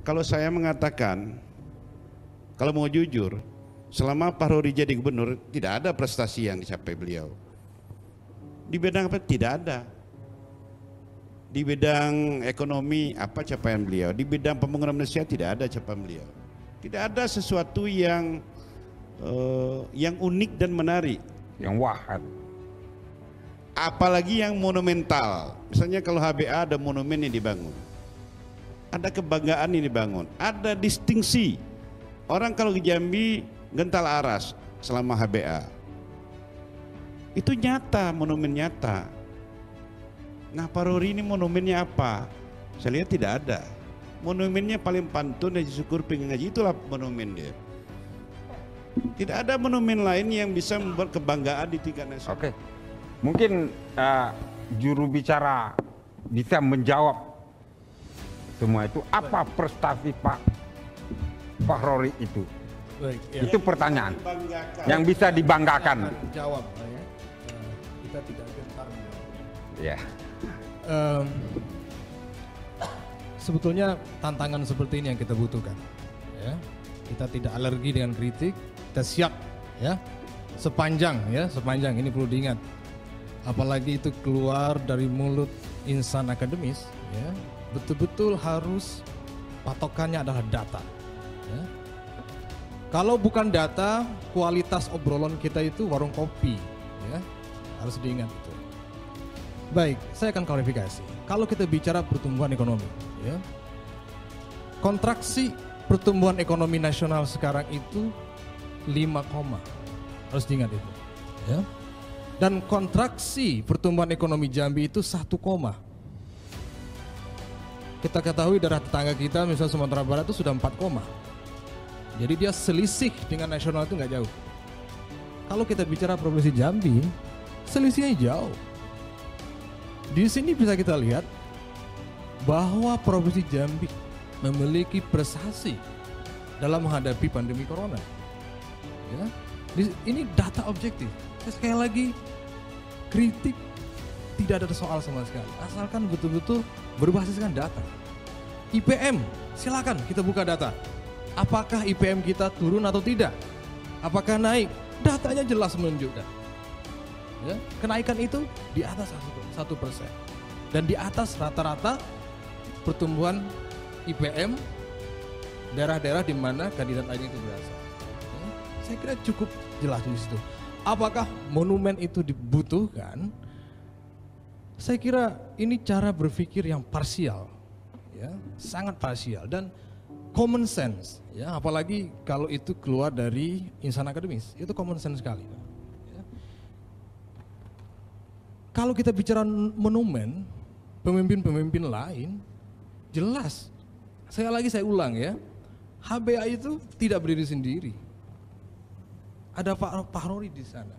Kalau saya mengatakan, kalau mau jujur, selama Pak Rory jadi gubernur tidak ada prestasi yang dicapai beliau. Di bidang apa? Tidak ada. Di bidang ekonomi apa capaian beliau? Di bidang pembangunan Indonesia tidak ada capaian beliau. Tidak ada sesuatu yang unik dan menarik. Yang wah. Apalagi yang monumental. Misalnya kalau HBA ada monumen yang dibangun, ada kebanggaan yang dibangun, ada distingsi. Orang kalau ke Jambi gental aras selama HBA. Itu nyata, monumen nyata. Nah, Pak Rory ini monumennya apa? Saya lihat tidak ada. Monumennya paling pantun dan syukur pengen ngaji, itulah monumen dia. Tidak ada monumen lain yang bisa membuat kebanggaan di tingkat nasional. Oke. Mungkin juru bicara bisa menjawab semua itu. Apa prestasi Pak Rory itu? Baik, ya. Itu pertanyaan yang bisa dibanggakan. Jawab, ya. Kita tidak gentar menjawab. Ya. Sebetulnya tantangan seperti ini yang kita butuhkan. Ya. Kita tidak alergi dengan kritik, kita siap, ya. Sepanjang ini perlu diingat. Apalagi itu keluar dari mulut insan akademis, ya, betul-betul harus patokannya adalah data. Ya. Kalau bukan data, kualitas obrolan kita itu warung kopi, ya, harus diingat itu. Baik, saya akan klarifikasi. Kalau kita bicara pertumbuhan ekonomi, ya, kontraksi pertumbuhan ekonomi nasional sekarang itu 5, harus diingat itu, ya. Dan kontraksi pertumbuhan ekonomi Jambi itu 1, kita ketahui daerah tetangga kita misalnya Sumatera Barat itu sudah 4, jadi dia selisih dengan nasional itu nggak jauh. Kalau kita bicara provinsi Jambi, selisihnya jauh. Di sini bisa kita lihat bahwa provinsi Jambi memiliki prestasi dalam menghadapi pandemi corona. Ya, ini data objektif. Sekali lagi, kritik tidak ada soal sama sekali, asalkan betul-betul berbasiskan data. IPM, silakan kita buka data. Apakah IPM kita turun atau tidak? Apakah naik? Datanya jelas menunjukkan. Ya, kenaikan itu di atas 1%, dan di atas rata-rata pertumbuhan IPM daerah-daerah di mana kandidat lain itu berasal. Ya, saya kira cukup jelas di situ. Apakah monumen itu dibutuhkan? Saya kira ini cara berpikir yang parsial, ya, sangat parsial dan common sense, ya, apalagi kalau itu keluar dari insan akademis, itu common sense sekali. Ya. Kalau kita bicara monumen, pemimpin-pemimpin lain, jelas. Saya ulang ya, HBA itu tidak berdiri sendiri. Ada Pak Rory di sana.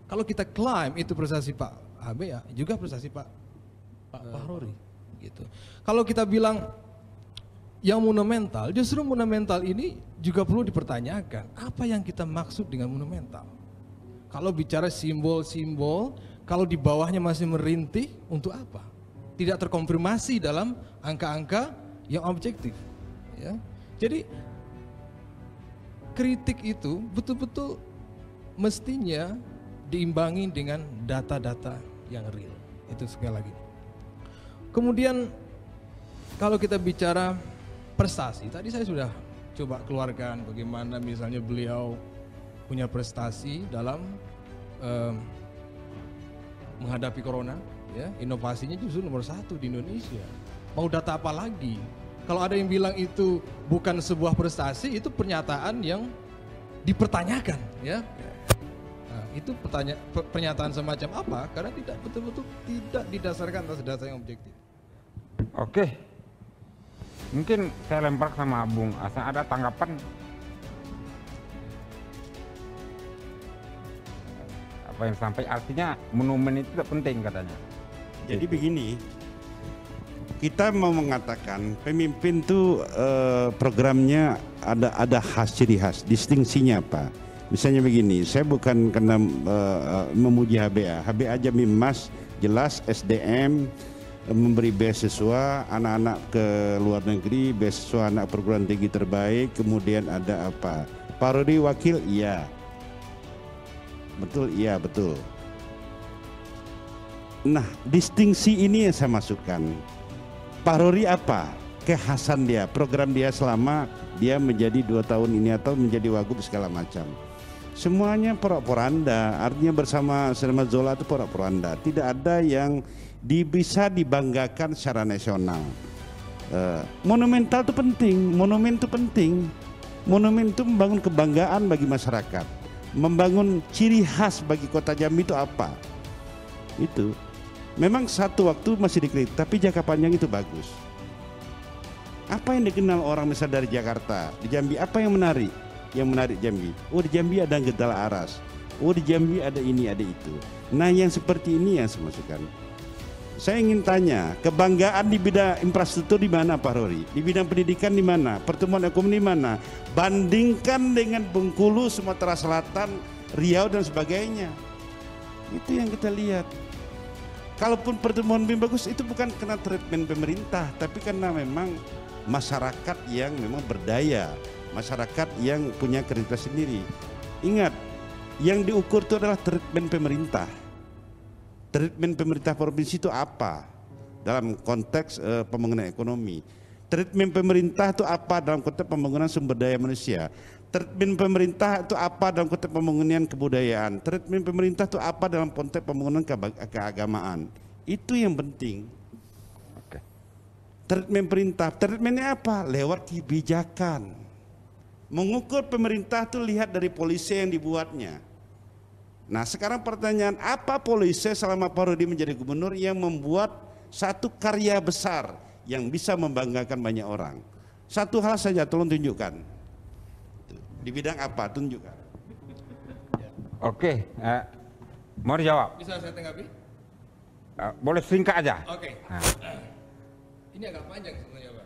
Kalau kita klaim itu prestasi Pak HBA, juga prestasi Pak Rory, gitu. Kalau kita bilang yang monumental, justru monumental ini juga perlu dipertanyakan. Apa yang kita maksud dengan monumental? Kalau bicara simbol-simbol, kalau di bawahnya masih merintih, untuk apa? Tidak terkonfirmasi dalam angka-angka yang objektif. Ya. Jadi kritik itu betul-betul mestinya diimbangi dengan data-data yang real. Itu sekali lagi. Kemudian kalau kita bicara prestasi, tadi saya sudah coba keluarkan bagaimana misalnya beliau punya prestasi dalam menghadapi corona, ya, inovasinya justru nomor 1 di Indonesia. Mau data apa lagi? Kalau ada yang bilang itu bukan sebuah prestasi, itu pernyataan yang dipertanyakan, ya. Nah, itu pernyataan semacam apa? Karena tidak betul-betul tidak didasarkan atas data yang objektif. Oke, mungkin saya lempar sama Bung Asa, ada tanggapan? Apa yang sampai artinya monumen itu tidak penting katanya. Jadi begini, kita mau mengatakan pemimpin tuh programnya ada ciri khas, distingsinya apa? Misalnya begini, saya bukan karena memuji HBA Jambi Mas, jelas SDM, memberi beasiswa anak-anak ke luar negeri, beasiswa anak perguruan tinggi terbaik, kemudian ada apa? Parodi wakil, iya. Betul, iya betul. Nah, distingsi ini yang saya masukkan. Parodi apa? Kekhasan dia, program dia selama dia menjadi 2 tahun ini atau menjadi wagub segala macam. Semuanya porak-poranda, artinya bersama Selamat Zola itu porak-poranda. Tidak ada yang bisa dibanggakan secara nasional. Monumental itu penting, monumen itu penting. Monumen itu membangun kebanggaan bagi masyarakat, membangun ciri khas bagi kota Jambi itu apa? Itu memang satu waktu masih dikritik, tapi jangka panjang itu bagus. Apa yang dikenal orang misal dari Jakarta, di Jambi apa yang menarik? Yang menarik Jambi, oh di Jambi ada Gentala Aras, oh di Jambi ada ini ada itu. Nah yang seperti ini yang saya masukkan. Saya ingin tanya, kebanggaan di bidang infrastruktur di mana Pak Rory? Di bidang pendidikan di mana? Pertumbuhan ekonomi di mana? Bandingkan dengan Bengkulu, Sumatera Selatan, Riau dan sebagainya. Itu yang kita lihat. Kalaupun pertumbuhan lebih bagus itu bukan karena treatment pemerintah, tapi karena memang masyarakat yang memang berdaya, masyarakat yang punya kredibilitas sendiri. Ingat, yang diukur itu adalah treatment pemerintah. Treatment pemerintah provinsi itu apa dalam konteks pembangunan ekonomi? Treatment pemerintah itu apa dalam konteks pembangunan sumber daya manusia? Treatment pemerintah itu apa dalam konteks pembangunan kebudayaan? Treatment pemerintah itu apa dalam konteks pembangunan keagamaan? Itu yang penting. Treatment pemerintah, treatmentnya apa? Lewat kebijakan. Mengukur pemerintah itu lihat dari polisi yang dibuatnya. Nah sekarang pertanyaan, apa polisi selama Pak Rudi menjadi gubernur yang membuat satu karya besar yang bisa membanggakan banyak orang? Satu hal saja, tolong tunjukkan. Di bidang apa? Tunjukkan. Oke, mau dijawab? Bisa saya tanggapi? Boleh singkat aja. Oke. Ini agak panjang sebenarnya Pak,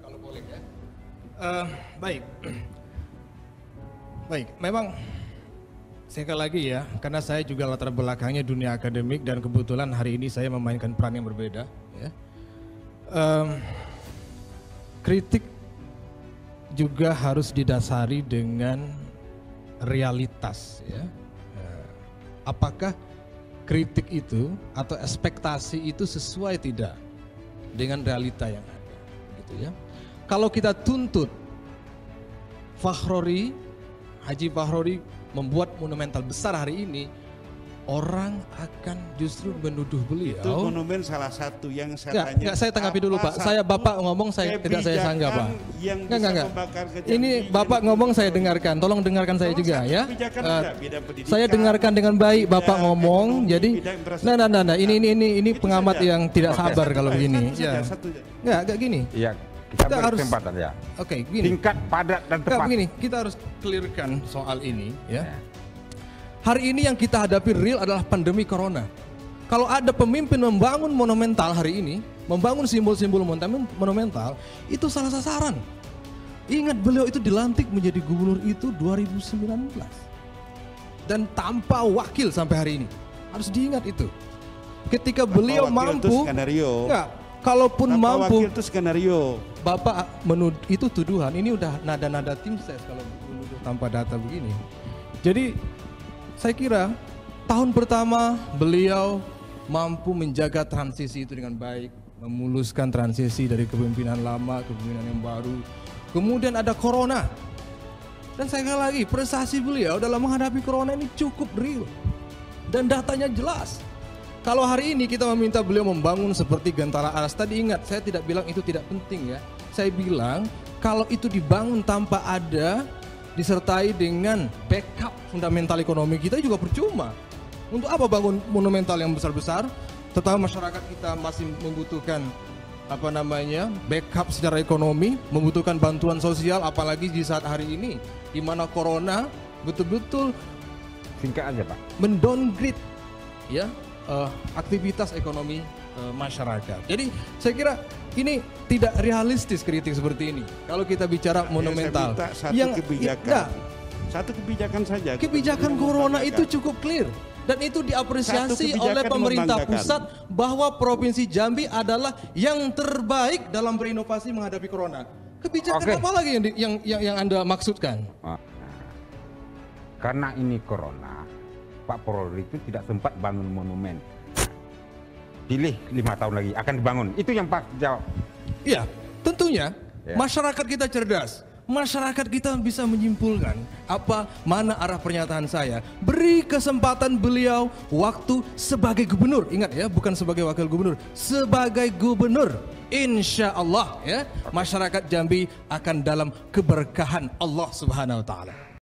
kalau boleh ya. Baik. Baik, memang sekali lagi ya, karena saya juga latar belakangnya dunia akademik dan kebetulan hari ini saya memainkan peran yang berbeda. Ya. Kritik juga harus didasari dengan realitas. Ya. Apakah kritik itu atau ekspektasi itu sesuai tidak dengan realita yang ada, gitu ya. Kalau kita tuntut Haji Fakhrori membuat monumental besar hari ini, orang akan justru menuduh beliau. Itu monumen salah satu yang saya tanya. Enggak, saya tanggapi dulu Pak. Saya Bapak ngomong saya tidak saya sanggah Pak. Enggak. Ini Bapak ngomong saya dengarkan. Tolong dengarkan saya juga ya. Saya dengarkan dengan baik Bapak ngomong. Jadi, nah, ini pengamat yang tidak sabar kalau begini. Ya. Enggak gini. Iya. Kita harus kesempatan ya. Oke, gini. Singkat, padat dan tepat. Begini, kita harus clearkan soal ini ya. Hari ini yang kita hadapi real adalah pandemi corona. Kalau ada pemimpin membangun monumental hari ini, membangun simbol-simbol monumental, itu salah sasaran. Ingat beliau itu dilantik menjadi gubernur itu 2019. Dan tanpa wakil sampai hari ini. Harus diingat itu. Ketika beliau mampu, kalaupun tanpa mampu, wakil itu skenario. Bapak itu tuduhan, ini udah nada-nada tim ses kalau menuduh tanpa data begini. Jadi saya kira tahun pertama beliau mampu menjaga transisi itu dengan baik, memuluskan transisi dari kepemimpinan lama ke kepemimpinan yang baru. Kemudian ada corona. Dan sekali lagi prestasi beliau dalam menghadapi corona ini cukup real. Dan datanya jelas. Kalau hari ini kita meminta beliau membangun seperti Gentala Aras, tadi ingat saya tidak bilang itu tidak penting ya. Saya bilang kalau itu dibangun tanpa ada disertai dengan backup fundamental ekonomi kita juga percuma. Untuk apa bangun monumental yang besar-besar? Terutama masyarakat kita masih membutuhkan backup secara ekonomi, membutuhkan bantuan sosial, apalagi di saat hari ini di mana corona betul-betul singkat aja Pak. mendowngrade ya aktivitas ekonomi masyarakat. Jadi saya kira ini tidak realistis kritik seperti ini. Kalau kita bicara monumental, satu kebijakan saja. Kebijakan corona itu cukup clear. Dan itu diapresiasi Satu oleh kebijakan pemerintah membanggakan. pusat bahwa Provinsi Jambi adalah yang terbaik dalam berinovasi menghadapi corona. Kebijakan Oke. apa lagi yang Anda maksudkan? Nah, karena ini corona, Pak Polri itu tidak sempat bangun monumen. Pilih 5 tahun lagi akan dibangun. Itu yang Pak jawab. Iya, tentunya Ya. masyarakat kita cerdas. Masyarakat kita bisa menyimpulkan mana arah pernyataan saya. Beri kesempatan beliau waktu sebagai gubernur. Ingat ya, bukan sebagai wakil gubernur, sebagai gubernur. Insya Allah ya, masyarakat Jambi akan dalam keberkahan Allah Subhanahu wa taala.